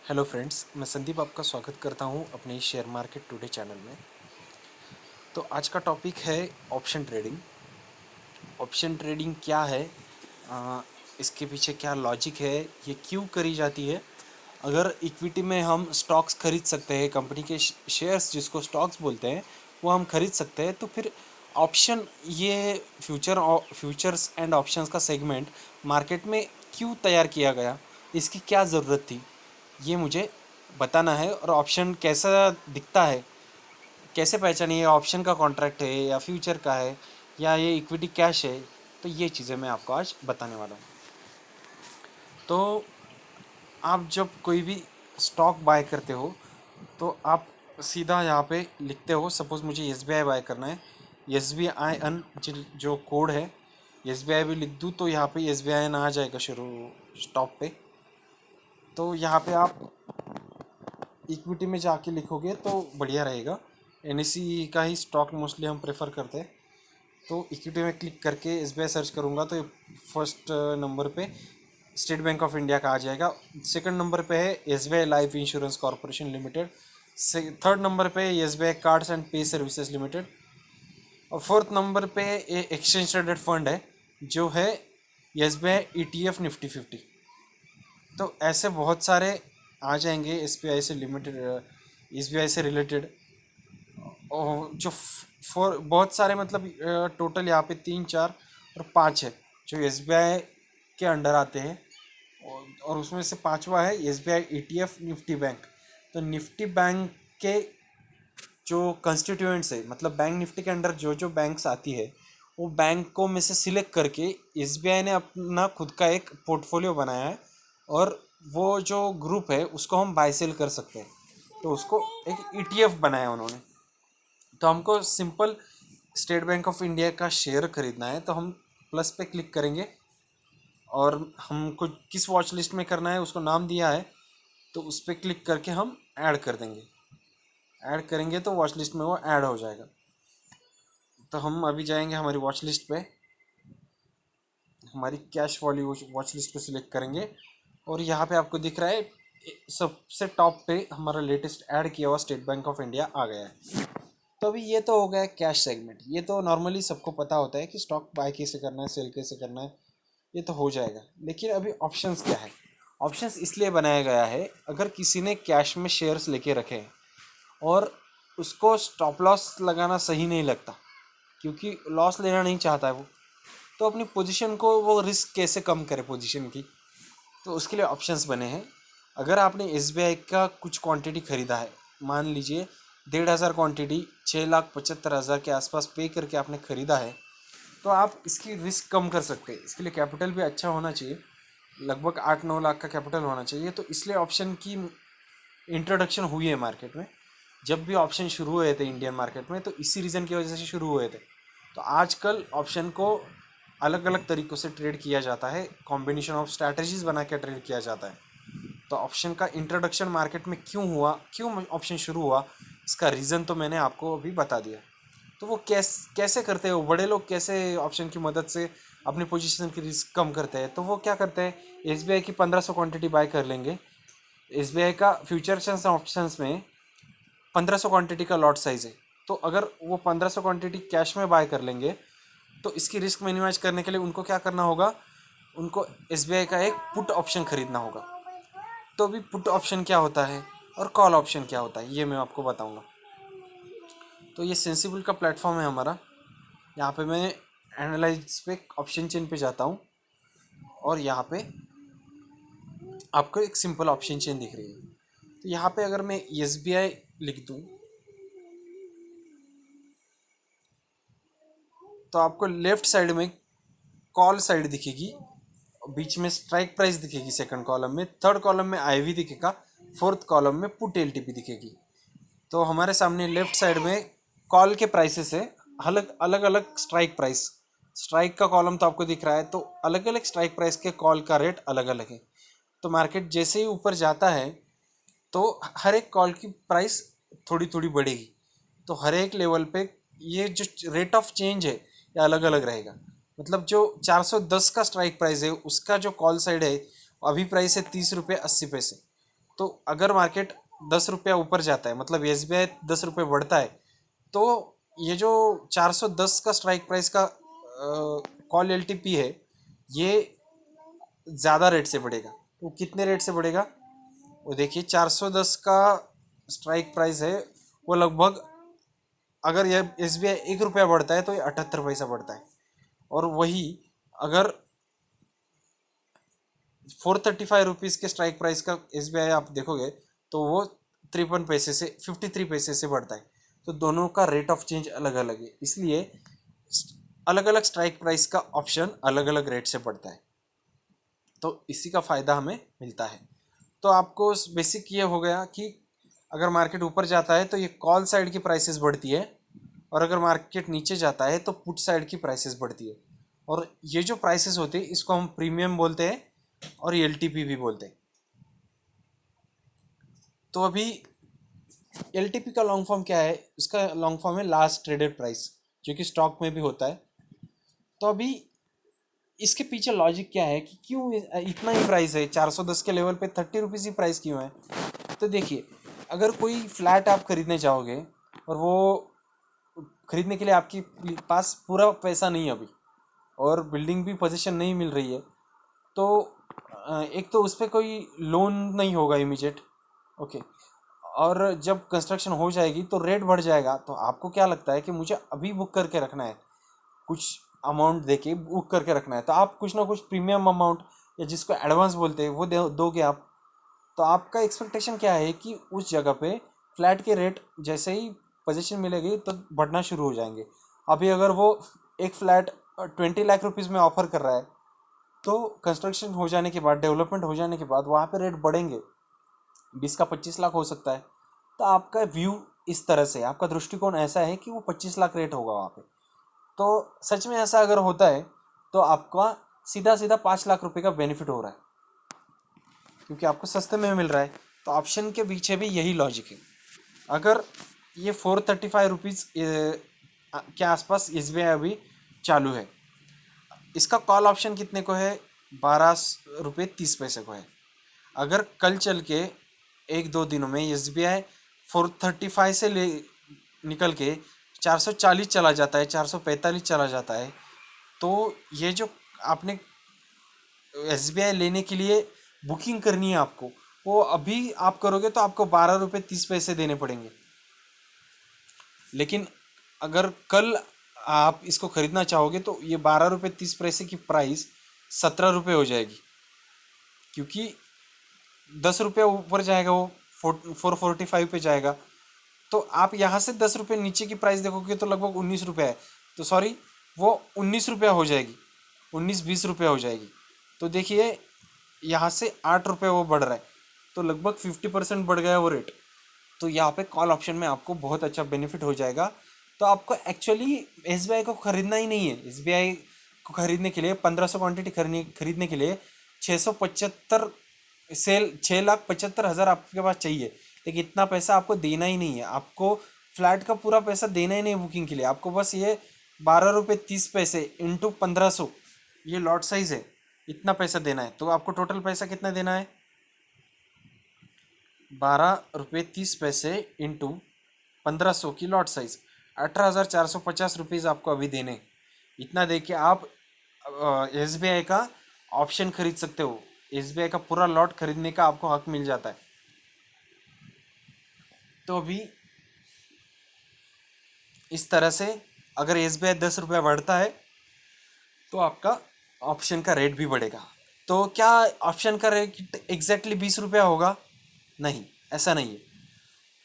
Hello friends, मैं संदीप आपका स्वागत करता हूं अपने शेयर मार्केट टुडे चैनल में। तो आज का टॉपिक है ऑप्शन ट्रेडिंग। ऑप्शन ट्रेडिंग क्या है, आ, इसके पीछे क्या लॉजिक है, ये क्यों करी जाती है। अगर इक्विटी में हम स्टॉक्स खरीद सकते हैं, कंपनी के शेयर्स जिसको स्टॉक्स बोलते हैं वो हम खरीद सकते हैं, तो फिर ऑप्शन, ये फ्यूचर्स एंड ऑप्शंस का सेगमेंट मार्केट में क्यों तैयार किया गया, इसकी क्या ज़रूरत थी, ये मुझे बताना है। और ऑप्शन कैसा दिखता है, कैसे पहचानिए ऑप्शन का कॉन्ट्रैक्ट है या फ्यूचर का है या ये इक्विटी कैश है, तो ये चीज़ें मैं आपको आज बताने वाला हूँ। तो आप जब कोई भी स्टॉक बाय करते हो तो आप सीधा यहाँ पे लिखते हो, सपोज़ मुझे SBI बाय करना है, SBIN जो कोड है, SBI भी लिख दूँ तो यहाँ पे SBIN आ जाएगा शुरू स्टॉप पे। तो यहाँ पे आप इक्विटी में जाके लिखोगे तो बढ़िया रहेगा। NSE का ही स्टॉक मोस्टली हम प्रेफर करते हैं। तो इक्विटी में क्लिक करके SBI सर्च करूँगा तो फर्स्ट नंबर पे स्टेट बैंक ऑफ इंडिया का आ जाएगा। सेकंड नंबर पे है SBI life insurance corporation limited. Third number पे SBI कार्ड्स एंड पे सर्विसेज लिमिटेड। और फोर्थ नंबर पे एक्सचेंज ट्रेडेड फंड है जो है SBI ETF निफ्टी 50। तो ऐसे बहुत सारे आ जाएंगे SBI से लिमिटेड, SBI से रिलेटेड। और जो फॉर बहुत सारे, मतलब टोटल यहाँ पे 3 4 और 5 है जो SBI के अंडर आते हैं। और उसमें से पांचवा है SBI ETF निफ्टी बैंक। तो निफ्टी बैंक के जो कंस्टिट्यूएंट्स है, मतलब बैंक निफ्टी के अंडर जो जो बैंक्स आती है, वो बैंक को में से सिलेक्ट करके SBI ने अपना खुद का एक पोर्टफोलियो बनाया है। और वो जो ग्रुप है उसको हम बाय सेल कर सकते हैं, तो उसको एक ETF बनाया उन्होंने। तो हमको simple state bank of India का शेयर खरीदना है, तो हम प्लस पे क्लिक करेंगे और हमको किस वॉच लिस्ट में करना है उसको नाम दिया है, तो उस पर क्लिक करके हम ऐड कर देंगे। ऐड करेंगे तो वॉच लिस्ट में वो ऐड हो जाएगा। तो हम अभी जाएंगे हमारी वॉच लिस्ट पे, हमारी कैश वाली वॉच लिस्ट को सिलेक्ट करेंगे और यहाँ पे आपको दिख रहा है सबसे टॉप पे हमारा लेटेस्ट ऐड किया हुआ स्टेट बैंक ऑफ इंडिया आ गया है। तो अभी ये तो हो गया कैश सेगमेंट। ये तो नॉर्मली सबको पता होता है कि स्टॉक बाय कैसे करना है, सेल कैसे करना है, ये तो हो जाएगा। लेकिन अभी ऑप्शंस क्या है। ऑप्शंस इसलिए बनाया गया है, अगर किसी ने कैश में शेयर्स लेके रखे हैं और उसको स्टॉप लॉस लगाना सही नहीं लगता, क्योंकि लॉस लेना नहीं चाहता है वो, तो अपनी पोजीशन को वो रिस्क कैसे कम करे पोजीशन की, तो उसके लिए ऑप्शंस बने हैं। अगर आपने SBI का कुछ क्वांटिटी ख़रीदा है, मान लीजिए 1,500 क्वांटिटी 6,75,000 के आसपास पे करके आपने ख़रीदा है, तो आप इसकी रिस्क कम कर सकते हैं। इसके लिए कैपिटल भी अच्छा होना चाहिए, लगभग 8-9 लाख का कैपिटल होना चाहिए। तो इसलिए ऑप्शन की इंट्रोडक्शन हुई है मार्केट में। जब भी ऑप्शन शुरू हुए थे इंडियन मार्केट में, तो इसी रीज़न की वजह से शुरू हुए थे। तो आजकल ऑप्शन को अलग अलग तरीक़ों से ट्रेड किया जाता है, कॉम्बिनेशन ऑफ स्ट्रैटेजीज बना के ट्रेड किया जाता है। तो ऑप्शन का इंट्रोडक्शन मार्केट में क्यों हुआ, क्यों ऑप्शन शुरू हुआ, इसका रीज़न तो मैंने आपको अभी बता दिया। तो वो कैसे करते हैं, वो बड़े लोग कैसे ऑप्शन की मदद से अपनी पोजीशन की रिस्क कम करते हैं। तो वो क्या करते हैं, SBI की 1500 क्वांटिटी बाय कर लेंगे। SBI का फ्यूचर्स एंड ऑप्शंस में 1500 क्वांटिटी का लॉट साइज़ है। तो अगर वो 1500 क्वांटिटी कैश में बाय कर लेंगे, तो इसकी रिस्क मिनिमाइज करने के लिए उनको क्या करना होगा, उनको SBI का एक पुट ऑप्शन खरीदना होगा। तो अभी पुट ऑप्शन क्या होता है और कॉल ऑप्शन क्या होता है, ये मैं आपको बताऊंगा। तो ये सेंसिबल का प्लेटफॉर्म है हमारा। यहाँ पे मैं एनालाइज पे ऑप्शन चेन पे जाता हूँ और यहाँ पे आपको एक सिंपल ऑप्शन चेन दिख रही है। तो यहाँ पे अगर मैं SBI लिख दूँ तो आपको लेफ्ट साइड में कॉल साइड दिखेगी, बीच में स्ट्राइक प्राइस दिखेगी सेकंड कॉलम में, थर्ड कॉलम में IV दिखेगा, फोर्थ कॉलम में पुट LTP दिखेगी। तो हमारे सामने लेफ्ट साइड में कॉल के प्राइसेस है, अलग अलग अलग स्ट्राइक प्राइस। स्ट्राइक का कॉलम तो आपको दिख रहा है, तो अलग अलग स्ट्राइक प्राइस के कॉल का रेट अलग अलग है। तो मार्केट जैसे ही ऊपर जाता है तो हर एक कॉल की प्राइस थोड़ी थोड़ी बढ़ेगी। तो हर एक लेवल पे ये जो रेट ऑफ चेंज है ये अलग अलग रहेगा। मतलब जो 410 का स्ट्राइक प्राइस है उसका जो कॉल साइड है अभी प्राइस है 30 रुपये 80 पैसे। तो अगर मार्केट 10 रुपया ऊपर जाता है, मतलब SBI 10 रुपये बढ़ता है, तो ये जो 410 का स्ट्राइक प्राइस का कॉल LTP है, ये ज़्यादा रेट से बढ़ेगा। वो कितने रेट से बढ़ेगा? वो देखिए 410 का स्ट्राइक प्राइस है, वो लगभग, अगर ये SBI 1 रुपया बढ़ता है तो ये 78 पैसा बढ़ता है। और वही अगर 435 रुपीज़ के स्ट्राइक प्राइस का SBI आप देखोगे तो वो 53 पैसे से 53 पैसे से बढ़ता है। तो दोनों का रेट ऑफ चेंज अलग अलग है, इसलिए अलग अलग स्ट्राइक प्राइस का ऑप्शन अलग अलग रेट से बढ़ता है। तो इसी का फ़ायदा हमें मिलता है। तो आपको बेसिक ये हो गया कि अगर मार्केट ऊपर जाता है तो ये कॉल साइड की प्राइसेस बढ़ती है, और अगर मार्केट नीचे जाता है तो पुट साइड की प्राइसेस बढ़ती है। और ये जो प्राइसेस होती है इसको हम प्रीमियम बोलते हैं और LTP भी बोलते हैं। तो अभी LTP का लॉन्ग फॉर्म क्या है? इसका लॉन्ग फॉर्म है लास्ट ट्रेडेड प्राइस, जो कि स्टॉक में भी होता है। तो अभी इसके पीछे लॉजिक क्या है कि क्यों इतना ही प्राइस है, 410 के लेवल पे 30 रुपीज़ ही प्राइस क्यों है? तो देखिए, अगर कोई फ्लैट आप खरीदने जाओगे और वो खरीदने के लिए आपके पास पूरा पैसा नहीं है अभी, और बिल्डिंग भी पोजीशन नहीं मिल रही है, तो एक तो उस पर कोई लोन नहीं होगा इमीडिएट, ओके, और जब कंस्ट्रक्शन हो जाएगी तो रेट बढ़ जाएगा। तो आपको क्या लगता है कि मुझे अभी बुक करके रखना है, कुछ अमाउंट देके बुक करके रखना है, तो आप कुछ ना कुछ प्रीमियम अमाउंट या जिसको एडवांस बोलते हैं वो दोगे आप। तो आपका एक्सपेक्टेशन क्या है कि उस जगह पे फ्लैट के रेट जैसे ही पोजीशन मिलेगी तो बढ़ना शुरू हो जाएंगे। अभी अगर वो एक फ्लैट 20 लाख रुपीज़ में ऑफर कर रहा है, तो कंस्ट्रक्शन हो जाने के बाद, डेवलपमेंट हो जाने के बाद वहाँ पे रेट बढ़ेंगे, 20 का 25 लाख हो सकता है। तो आपका व्यू इस तरह से, आपका दृष्टिकोण ऐसा है कि वो 25 लाख रेट होगा वहाँ पे। तो सच में ऐसा अगर होता है तो आपका सीधा सीधा 5 लाख रुपए का बेनिफिट हो रहा है, क्योंकि आपको सस्ते में मिल रहा है। तो ऑप्शन के पीछे भी यही लॉजिक है। अगर ये 435 रुपीज़ के आसपास SBI अभी चालू है, इसका कॉल ऑप्शन कितने को है? 12 रुपये 30 पैसे को है। अगर कल चल के 1-2 दिनों में SBI 435 से ले निकल के 440 चला जाता है, 445 चला जाता है, तो ये जो आपने SBI लेने के लिए बुकिंग करनी है आपको, वो अभी आप करोगे तो आपको 12 रुपये 30 पैसे देने पड़ेंगे। लेकिन अगर कल आप इसको खरीदना चाहोगे तो ये 12 रुपये 30 पैसे की प्राइस 17 रुपये हो जाएगी, क्योंकि 10 रुपये ऊपर जाएगा, वो 445 पे जाएगा। तो आप यहाँ से 10 रुपये नीचे की प्राइस देखोगे तो लगभग 19 रुपये है। तो सॉरी, वो 19 रुपया हो जाएगी, 19-20 रुपया हो जाएगी। तो देखिए, यहाँ से 8 रुपये वो बढ़ रहा है, तो लगभग 50% बढ़ गया वो रेट। तो यहाँ पे कॉल ऑप्शन में आपको बहुत अच्छा बेनिफिट हो जाएगा। तो आपको एक्चुअली SBI को खरीदना ही नहीं है। SBI को खरीदने के लिए 1500 क्वान्टिटी खरीदने के लिए 675 सेल 6,75,000 आपके पास चाहिए। लेकिन इतना पैसा आपको देना ही नहीं है, आपको फ्लैट का पूरा पैसा देना ही नहीं बुकिंग के लिए। आपको बस ये 12 रुपये 30 पैसे इंटू 1500, ये लॉट साइज है, इतना पैसा देना है। तो आपको टोटल पैसा कितना देना है? 12 रुपये 30 पैसे इंटू 1500 की लॉट साइज, 18,450 रुपीज़ आपको अभी देने। इतना दे के आप SBI का ऑप्शन खरीद सकते हो। SBI का पूरा लॉट खरीदने का आपको हक मिल जाता है। तो अभी इस तरह से अगर SBI 10 रुपया बढ़ता है तो आपका ऑप्शन का रेट भी बढ़ेगा। तो क्या ऑप्शन का रेट एग्जैक्टली 20 रुपया होगा? नहीं, ऐसा नहीं है,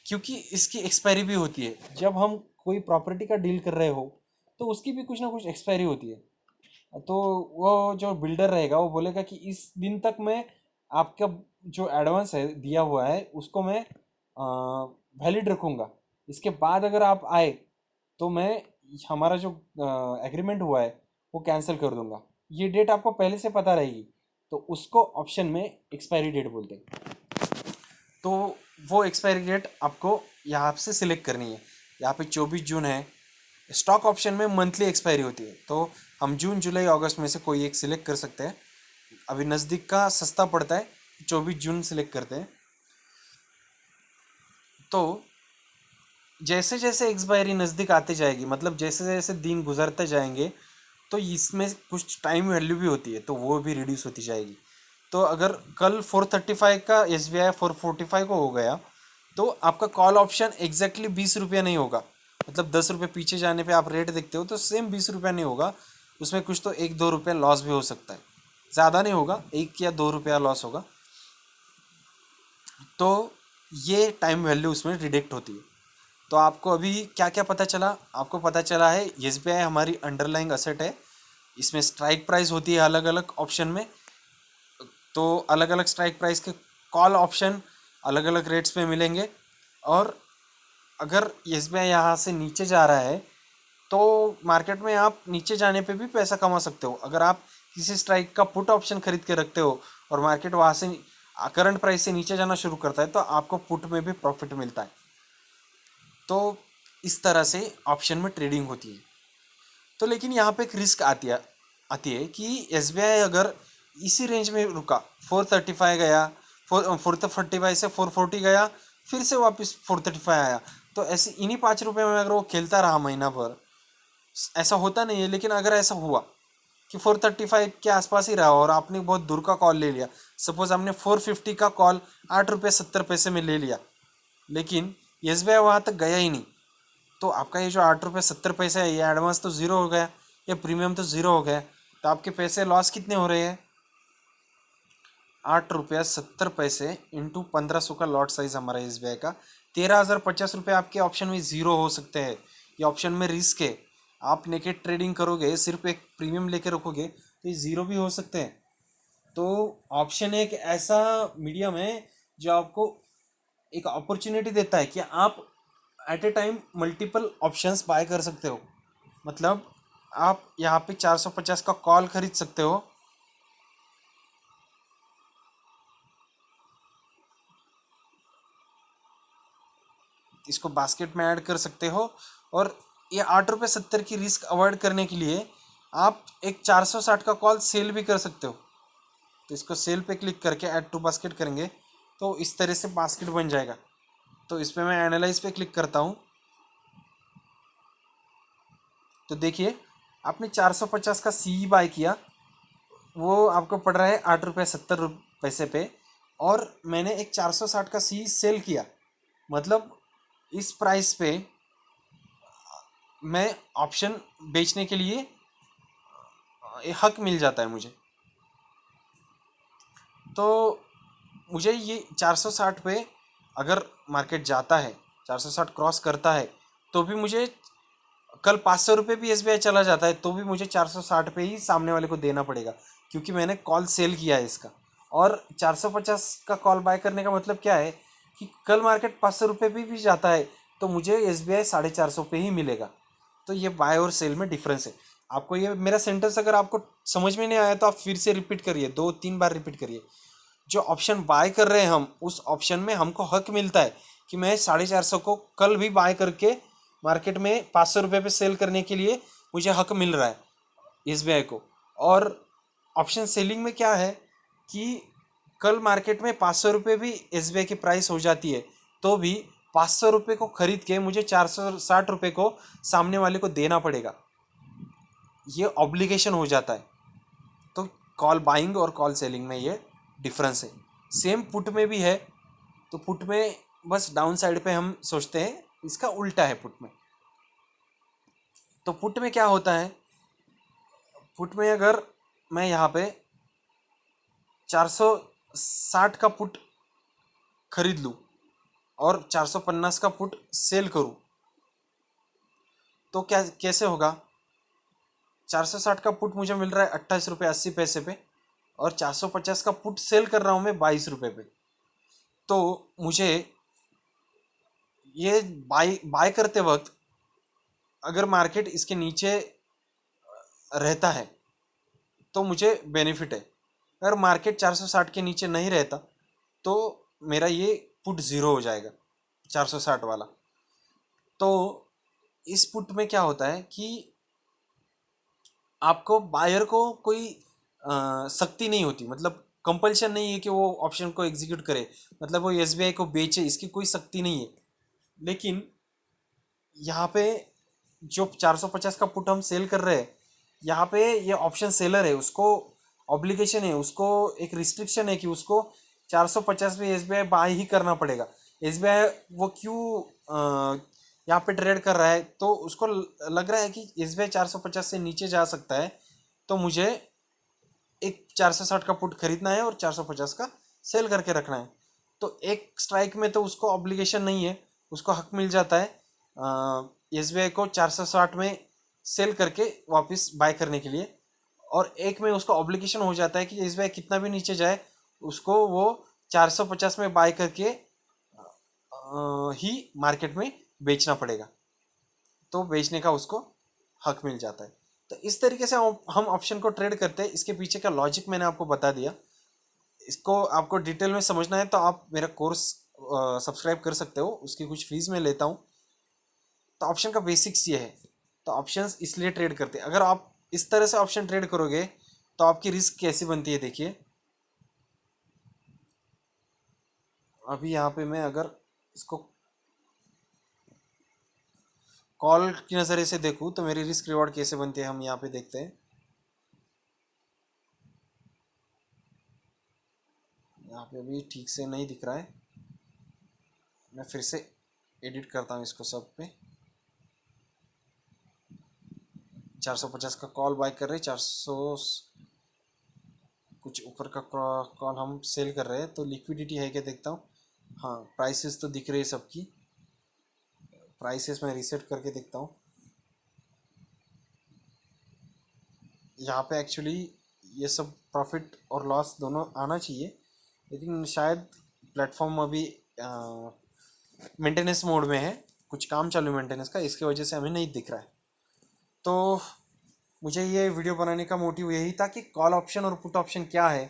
क्योंकि इसकी एक्सपायरी भी होती है। जब हम कोई प्रॉपर्टी का डील कर रहे हो तो उसकी भी कुछ ना कुछ एक्सपायरी होती है। तो वो जो बिल्डर रहेगा वो बोलेगा कि इस दिन तक मैं आपका जो एडवांस है दिया हुआ है उसको मैं वैलिड रखूँगा, इसके बाद अगर आप आए तो मैं हमारा जो एग्रीमेंट हुआ है वो कैंसिल कर दूंगा। ये डेट आपको पहले से पता रहेगी, तो उसको ऑप्शन में एक्सपायरी डेट बोलते हैं। तो वो एक्सपायरी डेट आपको यहाँ से सिलेक्ट करनी है। यहाँ पे 24 जून है। स्टॉक ऑप्शन में मंथली एक्सपायरी होती है, तो हम जून जुलाई अगस्त में से कोई एक सिलेक्ट कर सकते हैं। अभी नज़दीक का सस्ता पड़ता है, 24 जून सिलेक्ट करते हैं। तो जैसे जैसे एक्सपायरी नज़दीक आते जाएगी, मतलब जैसे जैसे दिन गुजरते जाएंगे, तो इसमें कुछ टाइम वैल्यू भी होती है, तो वो भी रिड्यूस होती जाएगी। तो अगर कल 435 का SBI 445 को हो गया, तो आपका कॉल ऑप्शन एग्जैक्टली 20 रुपया नहीं होगा। मतलब 10 रुपये पीछे जाने पे आप रेट देखते हो तो सेम 20 रुपया नहीं होगा, उसमें कुछ तो 1-2 रुपया लॉस भी हो सकता है, ज़्यादा नहीं होगा, 1 या 2 रुपया लॉस होगा। तो ये टाइम वैल्यू उसमें डिडक्ट होती है। तो आपको अभी क्या क्या पता चला? आपको पता चला है SBI हमारी अंडरलाइंग असेट है, इसमें स्ट्राइक प्राइस होती है अलग अलग ऑप्शन में, तो अलग अलग स्ट्राइक प्राइस के कॉल ऑप्शन अलग अलग रेट्स पे मिलेंगे। और अगर SBI यहाँ से नीचे जा रहा है तो मार्केट में आप नीचे जाने पे भी पैसा कमा सकते हो। अगर आप किसी स्ट्राइक का पुट ऑप्शन खरीद के रखते हो और मार्केट वहाँ से करंट प्राइस से नीचे जाना शुरू करता है, तो आपको पुट में भी प्रॉफिट मिलता है। तो इस तरह से ऑप्शन में ट्रेडिंग होती है। तो लेकिन यहाँ पे एक रिस्क आती है कि SBI अगर इसी रेंज में रुका, 435 गया, 445 से 440 गया, फिर से वापस 435 आया, तो ऐसे इन्हीं 5 रुपये में अगर वो खेलता रहा महीना भर, ऐसा होता नहीं है, लेकिन अगर ऐसा हुआ कि 435 के आसपास ही रहा और आपने बहुत दूर का कॉल ले लिया, सपोज आपने 450 का कॉल 8 रुपये 70 पैसे में ले लिया, लेकिन SBI वहाँ तक गया ही नहीं, तो आपका ये जो 8 रुपये 70 पैसे है, ये एडवांस तो ज़ीरो हो गया, ये प्रीमियम तो ज़ीरो हो गया। तो आपके पैसे लॉस कितने हो रहे हैं? 8 रुपया 70 पैसे इंटू 1500 का लॉट साइज हमारा SBI का, 13,050 रुपये आपके ऑप्शन में ज़ीरो हो सकते हैं। ये ऑप्शन में रिस्क है, आप नेकेड ट्रेडिंग करोगे, सिर्फ एक प्रीमियम लेके रखोगे तो ये ज़ीरो भी हो सकते हैं। तो ऑप्शन एक ऐसा मीडियम है जो आपको एक अपॉर्चुनिटी देता है कि आप at a time multiple options buy कर सकते हो। मतलब आप यहाँ पे 450 का कॉल खरीद सकते हो, इसको बास्केट में ऐड कर सकते हो, और ये 8 रुपये 70 की रिस्क अवॉइड करने के लिए आप एक 460 का कॉल सेल भी कर सकते हो। तो इसको सेल पे क्लिक करके ऐड टू बास्केट करेंगे तो इस तरह से बास्केट बन जाएगा। तो इस पर मैं एनालाइज पे क्लिक करता हूँ, तो देखिए आपने 450 का CE बाय किया, वो आपको पड़ रहा है 8 रुपये 70 पैसे पे, और मैंने एक 460 का CE सेल किया, मतलब इस प्राइस पे मैं ऑप्शन बेचने के लिए हक मिल जाता है मुझे। तो मुझे ये 460 पे अगर मार्केट जाता है, 460 क्रॉस करता है, तो भी मुझे कल 500 रुपये भी SBI चला जाता है तो भी मुझे 460 पे ही सामने वाले को देना पड़ेगा, क्योंकि मैंने कॉल सेल किया है इसका। और 450 का कॉल बाय करने का मतलब क्या है कि कल मार्केट 500 रुपये भी जाता है तो मुझे SBI 450 पे ही मिलेगा। तो ये बाय और सेल में डिफरेंस है। आपको ये मेरा सेंटेंस अगर आपको समझ में नहीं आया तो आप फिर से रिपीट करिए, 2-3 बार रिपीट करिए। जो ऑप्शन बाय कर रहे हैं हम, उस ऑप्शन में हमको हक मिलता है कि मैं 450 को कल भी बाय करके मार्केट में 500 रुपये पे सेल करने के लिए मुझे हक मिल रहा है SBI को। और ऑप्शन सेलिंग में क्या है कि कल मार्केट में 500 रुपये भी SBI की प्राइस हो जाती है तो भी 500 रुपये को खरीद के मुझे 460 रुपये को सामने वाले को देना पड़ेगा, ये ऑब्लिगेशन हो जाता है। तो कॉल बाइंग और कॉल सेलिंग में ये डिफरेंस है। सेम पुट में भी है, तो पुट में बस डाउन साइड पे हम सोचते हैं, इसका उल्टा है पुट में। तो पुट में क्या होता है, पुट में अगर मैं यहाँ पे 460 का पुट खरीद लूँ और 450 का पुट सेल करूँ, तो क्या कैसे होगा? 460 का पुट मुझे मिल रहा है 28 रुपये 80 पैसे पे, और 450 का पुट सेल कर रहा हूँ मैं 22 रुपये पे। तो मुझे ये बाय करते वक्त अगर मार्केट इसके नीचे रहता है तो मुझे बेनिफिट है, अगर मार्केट 460 के नीचे नहीं रहता तो मेरा ये पुट ज़ीरो हो जाएगा 460 वाला। तो इस पुट में क्या होता है कि आपको बायर को कोई सख्ती नहीं होती, मतलब कंपल्शन नहीं है कि वो ऑप्शन को एग्जीक्यूट करे, मतलब वो SBI को बेचे, इसकी कोई सख्ती नहीं है। लेकिन यहाँ पे जो 450 का पुट हम सेल कर रहे हैं, यहाँ पे ये ऑप्शन सेलर है, उसको ऑब्लिगेशन है, उसको एक रिस्ट्रिक्शन है कि उसको 450 में एसबीआई बाय ही करना पड़ेगा। एसबीआई वो क्यों यहाँ पे ट्रेड कर रहा है, तो उसको लग रहा है कि एसबीआई 450 से नीचे जा सकता है, तो मुझे एक 460 का पुट खरीदना है और 450 का सेल करके रखना है। तो एक स्ट्राइक में तो उसको ऑब्लिगेशन नहीं है, उसको हक मिल जाता है एसबीआई को 460 में सेल करके वापस बाय करने के लिए, और एक में उसको ऑब्लिगेशन हो जाता है कि एसबीआई कितना भी नीचे जाए उसको वो 450 में बाय करके ही मार्केट में बेचना पड़ेगा, तो बेचने का उसको हक मिल जाता है। तो इस तरीके से हम ऑप्शन को ट्रेड करते हैं। इसके पीछे का लॉजिक मैंने आपको बता दिया। इसको आपको डिटेल में समझना है तो आप मेरा कोर्स सब्सक्राइब कर सकते हो, उसकी कुछ फीस मैं लेता हूँ। तो ऑप्शन का बेसिक्स ये है। तो ऑप्शंस इसलिए ट्रेड करते हैं, अगर आप इस तरह से ऑप्शन ट्रेड करोगे तो आपकी रिस्क कैसी बनती है देखिए। अभी यहाँ पे मैं अगर इसको कॉल की नज़रिए से देखूँ तो मेरी रिस्क रिवॉर्ड कैसे बनती है, हम यहाँ पे देखते हैं। यहाँ पे अभी ठीक से नहीं दिख रहा है, मैं फिर से एडिट करता हूँ इसको सब पे। 450 का कॉल बाय कर रहे हैं, 400 कुछ ऊपर का कॉल हम सेल कर रहे हैं। तो लिक्विडिटी है क्या देखता हूँ। हाँ, प्राइसेस तो दिख रही है सबकी। प्राइसेस मैं रीसेट करके देखता हूँ। यहाँ पे एक्चुअली ये सब प्रॉफिट और लॉस दोनों आना चाहिए, लेकिन शायद प्लेटफॉर्म अभी मेंटेनेंस मोड में है, कुछ काम चालू है मेंटेनेंस का, इसकी वजह से हमें नहीं दिख रहा है। तो मुझे ये वीडियो बनाने का मोटिव यही था कि कॉल ऑप्शन और पुट ऑप्शन क्या है,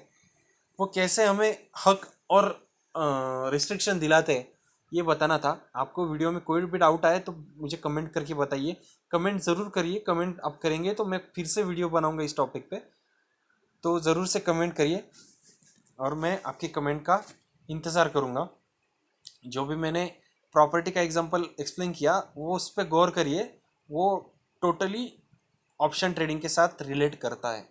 वो कैसे हमें हक और रिस्ट्रिक्शन दिलाते हैं, ये बताना था। आपको वीडियो में कोई भी डाउट आए तो मुझे कमेंट करके बताइए, कमेंट ज़रूर करिए। कमेंट आप करेंगे तो मैं फिर से वीडियो बनाऊंगा इस टॉपिक पे, तो ज़रूर से कमेंट करिए और मैं आपके कमेंट का इंतज़ार करूँगा। जो भी मैंने प्रॉपर्टी का एग्जांपल एक्सप्लेन किया वो उस पर गौर करिए, वो टोटली ऑप्शन ट्रेडिंग के साथ रिलेट करता है।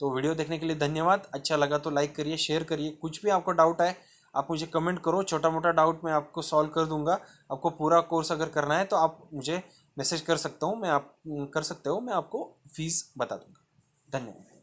तो वीडियो देखने के लिए धन्यवाद। अच्छा लगा तो लाइक करिए, शेयर करिए। कुछ भी आपको डाउट है आप मुझे कमेंट करो, छोटा मोटा डाउट मैं आपको सॉल्व कर दूंगा। आपको पूरा कोर्स अगर करना है तो आप मुझे मैसेज कर सकते हो, मैं आप कर सकते हो, मैं आपको फीस बता दूंगा। धन्यवाद।